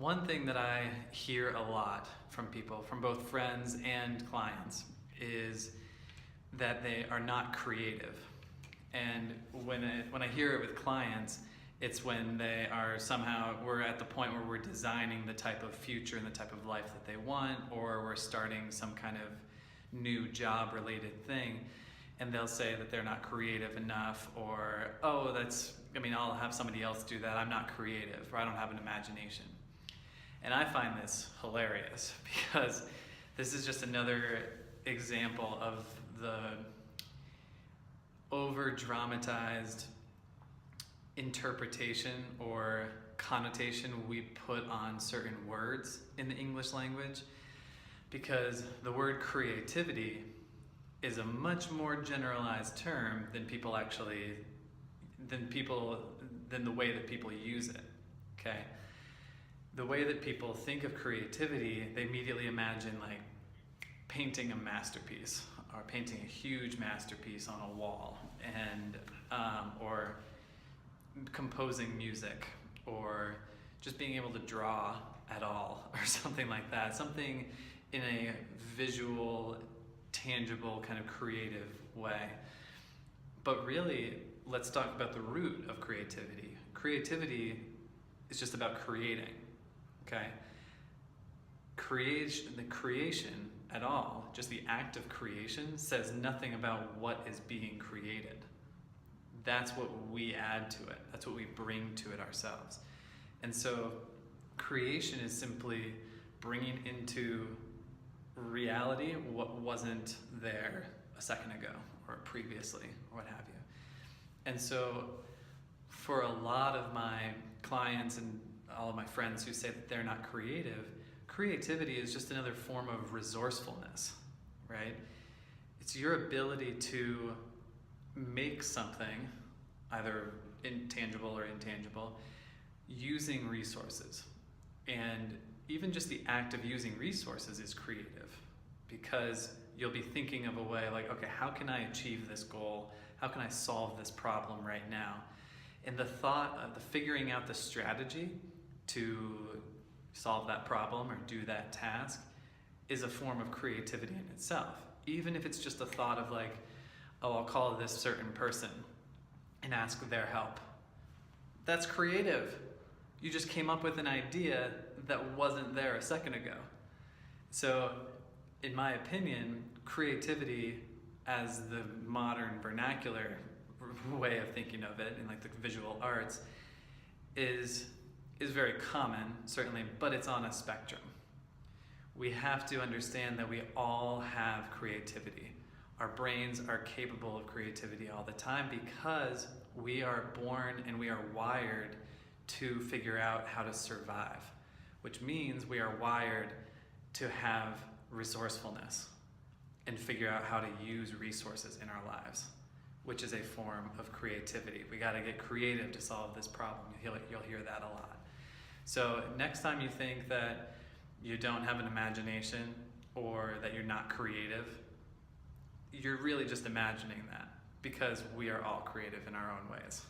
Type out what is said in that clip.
One thing that I hear a lot from people, from both friends and clients, is that they are not creative. And when I hear it with clients, it's when they are somehow, we're at the point where we're designing the type of future and the type of life that they want, or we're starting some kind of new job related thing, and they'll say that they're not creative enough, or, oh, I'll have somebody else do that, I'm not creative, or I don't have an imagination. And I find this hilarious because this is just another example of the over-dramatized interpretation or connotation we put on certain words in the English language, because the word creativity is a much more generalized term than the way that people use it. Okay? The way that people think of creativity, they immediately imagine like painting a masterpiece, or painting a huge masterpiece on a wall, and or composing music, or just being able to draw at all, or something like that. Something in a visual, tangible, kind of creative way. But really, let's talk about the root of creativity. Creativity is just about creating, okay? The creation at all, just the act of creation, says nothing about what is being created. That's what we add to it. That's what we bring to it ourselves. And so creation is simply bringing into reality what wasn't there a second ago or previously or what have you. And so for a lot of my clients and all of my friends who say that they're not creative, creativity is just another form of resourcefulness, right? It's your ability to make something, either intangible or intangible, using resources. And even just the act of using resources is creative, because you'll be thinking of a way like, okay, how can I achieve this goal? How can I solve this problem right now? And the thought of the figuring out the strategy to solve that problem or do that task is a form of creativity in itself. Even if it's just a thought of like, oh, I'll call this certain person and ask their help. That's creative. You just came up with an idea that wasn't there a second ago. So, in my opinion, creativity as the modern vernacular way of thinking of it in like the visual arts is very common, certainly, but it's on a spectrum. We have to understand that we all have creativity. Our brains are capable of creativity all the time because we are born and we are wired to figure out how to survive, which means we are wired to have resourcefulness and figure out how to use resources in our lives, which is a form of creativity. We got to get creative to solve this problem. You'll hear that a lot. So next time you think that you don't have an imagination or that you're not creative, you're really just imagining that, because we are all creative in our own ways.